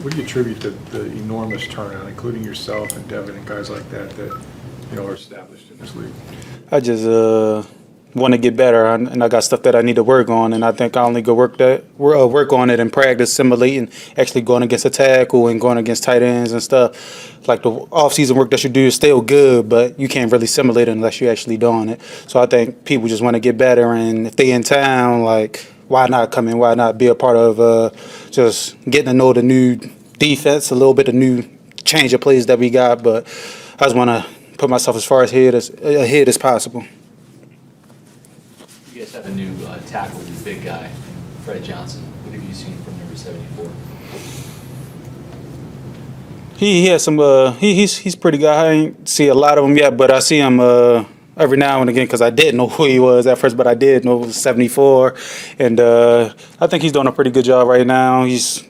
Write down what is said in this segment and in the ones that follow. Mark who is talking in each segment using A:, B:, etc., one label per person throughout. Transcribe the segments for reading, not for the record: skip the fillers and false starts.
A: What do you attribute the enormous turnout, including yourself and Devin and guys like that are established in this league?
B: I just want to get better, and I got stuff that I need to work on, and I think I only go work on it in practice, simulating, actually going against a tackle and going against tight ends and stuff. Like the off-season work that you do is still good, but you can't really simulate it unless you're actually doing it. So I think people just want to get better, and if they in town, like, why not come in? Why not be a part of just getting to know the new defense, a little bit of new change of plays that we got, but I just want to put myself as far ahead as possible.
C: You guys have a new tackle, new big guy, Fred Johnson. What have you seen from number 74?
B: He has some. He's pretty good. I ain't see a lot of him yet, but I see him every now and again because I didn't know who he was at first, but I did know he was 74, and I think he's doing a pretty good job right now. He's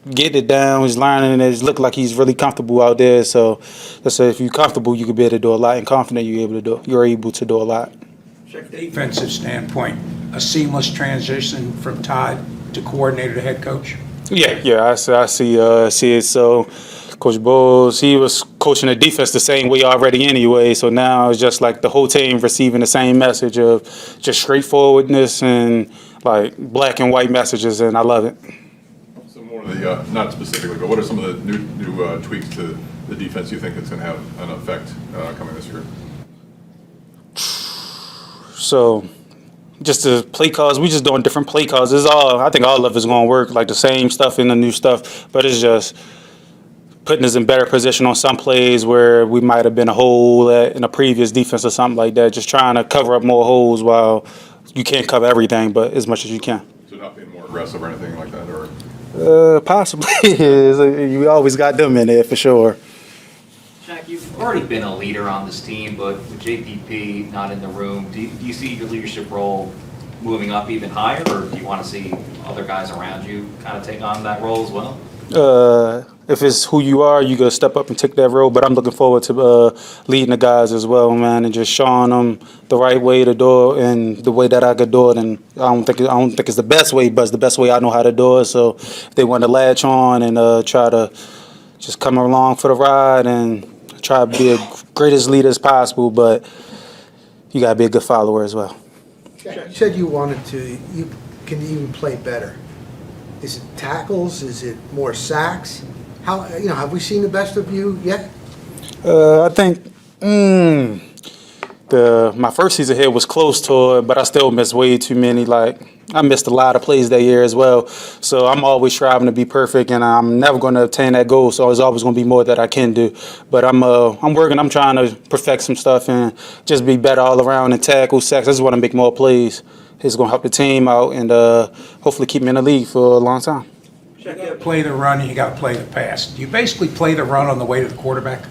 B: getting it down. He's learning, and it looks like he's really comfortable out there. So let's say if you're comfortable, you could be able to do a lot, and confident you're able to do a lot.
D: Check the defensive standpoint, a seamless transition from Todd to coordinator to head coach?
B: Yeah, I see it. So Coach Bowles, he was coaching the defense the same way already anyway. So now it's just like the whole team receiving the same message of just straightforwardness and like black and white messages, and I love it.
E: So more of the, not specifically, but what are some of the new tweaks to the defense you think that's going to have an effect coming this year?
B: So just the play calls, we just doing different play calls. I think all of it's going to work, like the same stuff and the new stuff, but it's just putting us in better position on some plays where we might have been a hole in a previous defense or something like that, just trying to cover up more holes while you can't cover everything, but as much as you can.
E: So not being more aggressive or anything like that, or?
B: Possibly. You always got them in there for sure.
C: Shaq, you've already been a leader on this team, but with JPP not in the room, do you see your leadership role moving up even higher, or do you want to see other guys around you kind of take on that role as well?
B: If it's who you are, you gotta step up and take that role. But I'm looking forward to leading the guys as well, man, and just showing them the right way to do it and the way that I could do it. And I don't think it's the best way, but it's the best way I know how to do it. So if they want to latch on and try to just come along for the ride and try to be the greatest leader as possible, but you gotta be a good follower as well.
F: You said you can even play better. Is it tackles? Is it more sacks? How, have we seen the best of you yet?
B: I think my first season here was close to it, but I still missed way too many. Like, I missed a lot of plays that year as well. So I'm always striving to be perfect, and I'm never going to obtain that goal. So there's always going to be more that I can do. But I'm working. I'm trying to perfect some stuff and just be better all around and tackle, sacks. I just want to make more plays. It's going to help the team out and hopefully keep me in the league for a long time.
D: You got to play the run and you got to play the pass. Do you basically play the run on the way to the quarterback?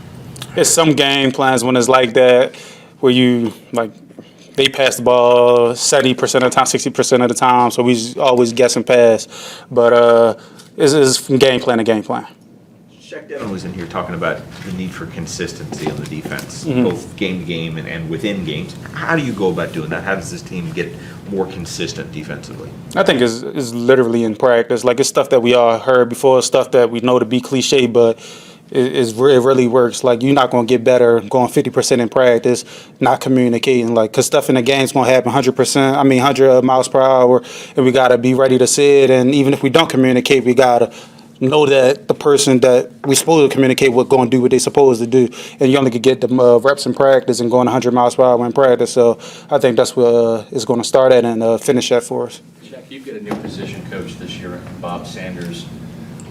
B: There's some game plans when it's like that where you, like, they pass the ball 70% of the time, 60% of the time, so we always guess and pass. But it's from game plan to game plan.
G: Shaq Devin was in here talking about the need for consistency on the defense, both game to game and within games. How do you go about doing that? How does this team get more consistent defensively?
B: I think it's literally in practice. Like, it's stuff that we all heard before, stuff that we know to be cliche, but it really works. Like, you're not going to get better going 50% in practice, not communicating. Like, because stuff in the game's going to happen 100 miles per hour, and we got to be ready to see it. And even if we don't communicate, we got to know that the person that we're supposed to communicate with going to do what they're supposed to do. And you only could get the reps in practice and going 100 miles per hour in practice. So I think that's where it's going to start at and finish at for us.
C: Shaq, you've got a new position coach this year, Bob Sanders.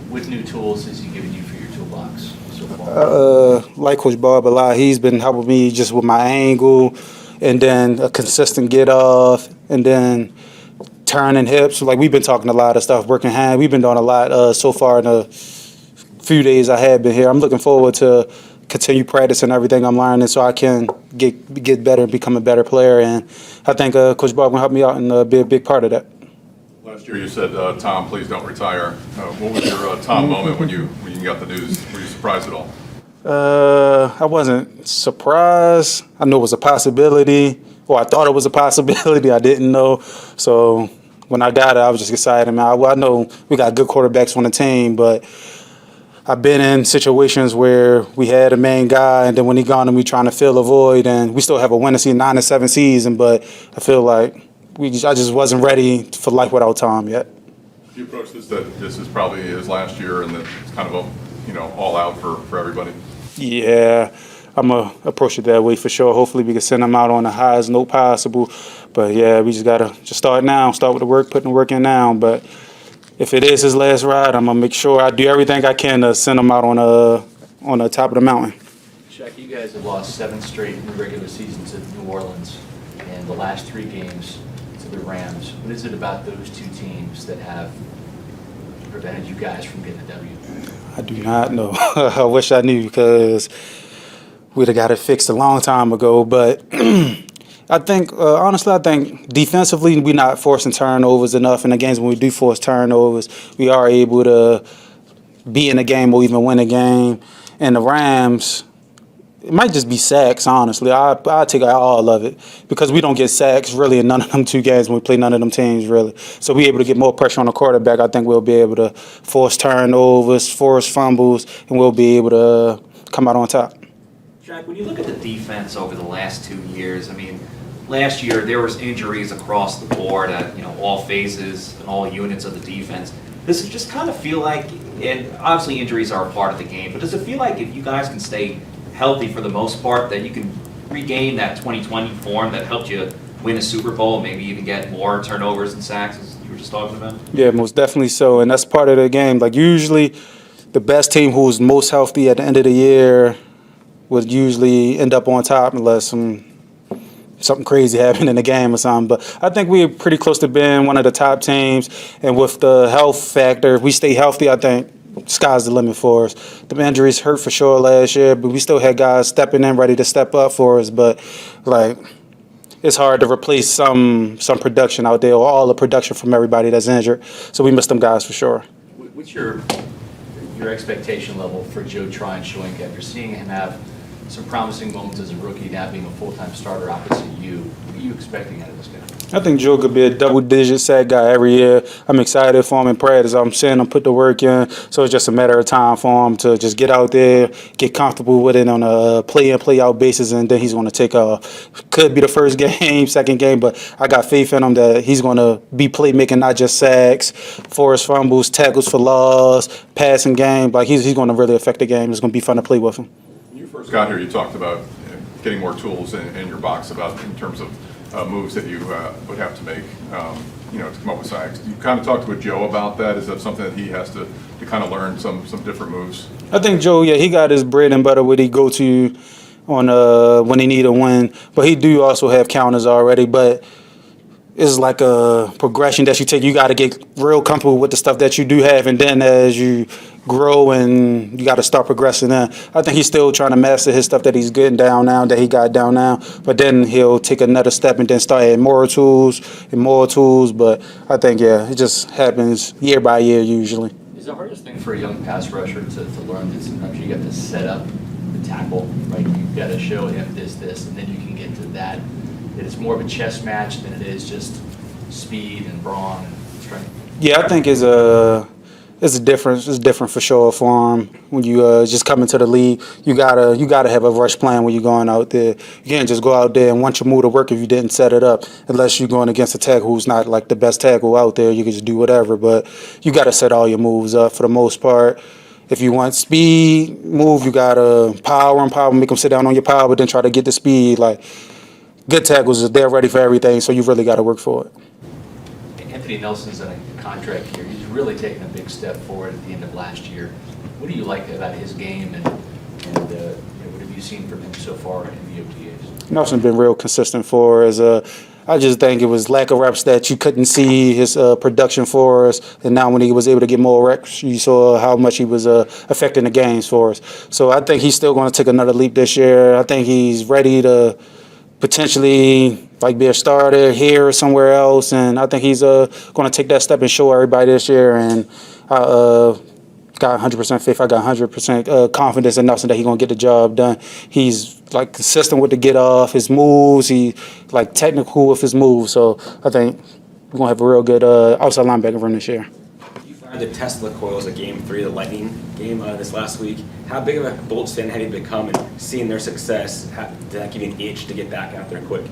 C: What new tools has he given you for your toolbox so far?
B: Like Coach Bob a lot, he's been helping me just with my angle and then a consistent get off and then turning hips. Like, we've been talking a lot of stuff, working hand. We've been doing a lot so far in the few days I have been here. I'm looking forward to continue practicing everything I'm learning so I can get better and become a better player. And I think Coach Bob will help me out and be a big part of that.
E: Last year you said, Tom, please don't retire. What was your Tom moment when you got the news? Were you surprised at all?
B: I wasn't surprised. I knew it was a possibility. Or I thought it was a possibility. I didn't know. So when I got it, I was just excited, man. I know we got good quarterbacks on the team, but I've been in situations where we had a main guy, and then when he gone, and we trying to fill a void, and we still have a winning season, 9-7 season, but I feel like I just wasn't ready for life without Tom yet.
E: You approach this that this is probably his last year and that it's kind of all out for everybody.
B: Yeah, I'm going to approach it that way for sure. Hopefully we can send him out on the highest note possible. But, yeah, we just got to just start now, start with the work, putting the work in now. But if it is his last ride, I'm going to make sure I do everything I can to send him out on the top of the mountain.
H: Shaq, you guys have lost 7 straight in the regular season to New Orleans and the last 3 games to the Rams. What is it about those 2 teams that have prevented you guys from getting a W?
B: I do not know. I wish I knew because we'd have got it fixed a long time ago. But I think, honestly, I think defensively we're not forcing turnovers enough. In the games when we do force turnovers, we are able to be in a game or even win a game. And the Rams, it might just be sacks, honestly. I'll take all of it because we don't get sacks really in none of them 2 games when we play none of them teams, really. So we're able to get more pressure on the quarterback. I think we'll be able to force turnovers, force fumbles, and we'll be able to come out on top.
C: Jack, when you look at the defense over the last 2 years, I mean, last year there was injuries across the board at all phases and all units of the defense. Does it just kind of feel like, and obviously injuries are a part of the game, but does it feel like if you guys can stay healthy for the most part, that you can regain that 2020 form that helped you win a Super Bowl, maybe even get more turnovers and sacks, as you were just talking about?
B: Yeah, most definitely so, and that's part of the game. Like usually, the best team who's most healthy at the end of the year would usually end up on top unless something crazy happened in the game or something. But I think we're pretty close to being one of the top teams, and with the health factor, if we stay healthy, I think sky's the limit for us. The injuries hurt for sure last year, but we still had guys stepping in ready to step up for us. But like, it's hard to replace some production out there or all the production from everybody that's injured. So we miss them guys for sure.
H: What's your expectation level for Joe Tryon showing up? You're seeing him have some promising moments as a rookie, now being a full-time starter opposite you. What are you expecting out of this guy?
B: I think Joe could be a double-digit sack guy every year. I'm excited for him in practice. I'm seeing him put the work in, so it's just a matter of time for him to just get out there, get comfortable with it on a play-in, play-out basis, and then he's going to take off. Could be the first game, second game, but I got faith in him that he's going to be playmaking, not just sacks, forced fumbles, tackles for loss, passing game. Like he's going to really affect the game. It's going to be fun to play with him.
E: When you first got here, you talked about getting more tools in your box in terms of moves that you would have to make, to come up with sacks. You kind of talked with Joe about that. Is that something that he has to kind of learn some different moves?
B: I think Joe, he got his bread and butter what he go to on when he need a win, but he do also have counters already. But it's like a progression that you take. You got to get real comfortable with the stuff that you do have, and then as you grow and you got to start progressing in. I think he's still trying to master his stuff that he's getting down now, that he got down now, but then he'll take another step and then start adding more tools and more tools. But I think, it just happens year by year usually.
H: Is the hardest thing for a young pass rusher to learn that sometimes you got to set up the tackle, right? You've got to show him this, and then you can get to that. That it's more of a chess match than it is just speed and brawn and strength. Yeah,
B: I think it's a difference. It's different for sure for him when you just come into the league. You gotta have a rush plan when you're going out there. You can't just go out there and want your move to work if you didn't set it up. Unless you're going against a tackle who's not like the best tackle out there, you can just do whatever. But you gotta set all your moves up for the most part. If you want speed move, you gotta power, make them sit down on your power, but then try to get the speed. Like good tackles, they're ready for everything, so you really gotta work for it.
H: Anthony Nelson's in a contract here. He's really taken a big step forward at the end of last year. What do you like about his game, and what have you seen from him so far in the OTAs?
B: Nelson's been real consistent for us. I just think it was lack of reps that you couldn't see his production for us, and now when he was able to get more reps, you saw how much he was affecting the games for us. So I think he's still going to take another leap this year. I think he's ready to potentially be a starter here or somewhere else, and I think he's going to take that step and show everybody this year. And I got 100% faith. I got 100% confidence in Nelson that he's going to get the job done. He's consistent with the get off, his moves. He technical with his moves. So I think we're going to have a real good outside linebacker room this year.
C: Do you
I: Trying to test the coils of Game 3, the Lightning game this last week. How big of a Bolts fan have you become, and seeing their success, did that give you an itch to get back out there quick?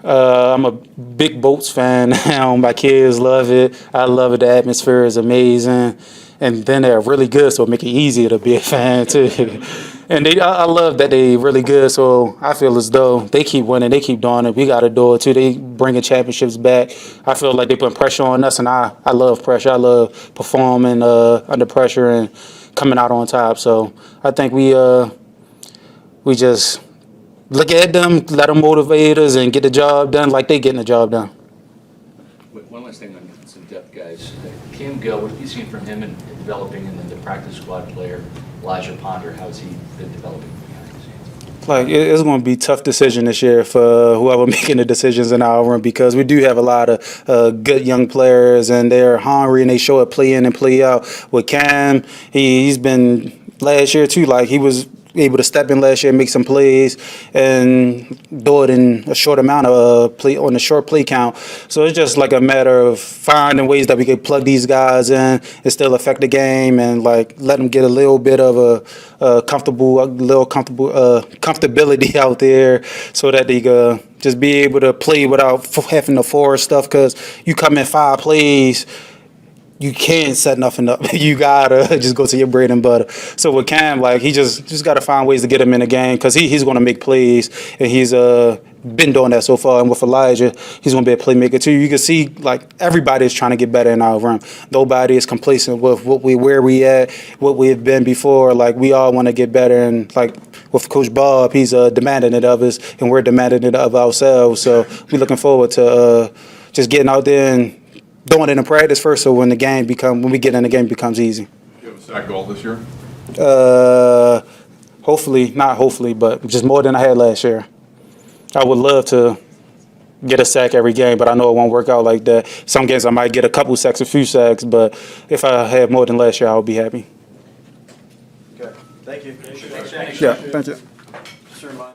B: I'm a big Bolts fan now. My kids love it. I love it. The atmosphere is amazing. And then they're really good, so it make it easier to be a fan, too. And I love that they really good, so I feel as though they keep winning. They keep doing it. We got to do it, too. They bringing championships back. I feel like they put pressure on us, and I love pressure. I love performing under pressure and coming out on top. So I think we just look at them, let them motivate us, and get the job done like they getting the job done.
H: One last thing on some depth guys. Cam Gill, what have you seen from him in developing, and then the practice squad player, Elijah Ponder, how's he been developing behind the scenes?
B: Like, it's going to be a tough decision this year for whoever making the decisions in our room, because we do have a lot of good young players, and they're hungry, and they show it play in and play out. With Cam, he's been last year too, like he was able to step in last year, make some plays, and do it in a short amount of play on a short play count. So it's just like a matter of finding ways that we could plug these guys in and still affect the game, and like let them get a little bit of a comfortability out there, so that they could just be able to play without having to force stuff. Because you come in 5 plays, you can't set nothing up. You gotta just go to your bread and butter. So with Cam, like he just gotta find ways to get him in the game, because he's gonna make plays, and he's been doing that so far. And with Elijah, he's gonna be a playmaker too. You can see like everybody is trying to get better in our room. Nobody is complacent with where we at, what we've been before. Like we all want to get better, and like with Coach Bob, he's demanding it of us, and we're demanding it of ourselves. So we're looking forward to just getting out there and doing it in practice first, so when we get in the game, it becomes easy.
E: You have a sack goal this year?
B: Not hopefully, but just more than I had last year. I would love to get a sack every game, but I know it won't work out like that. Some games I might get a couple sacks, a few sacks, but if I had more than last year, I would be happy.
J: Okay, thank you.
B: Yeah, thank you.
J: Just a reminder.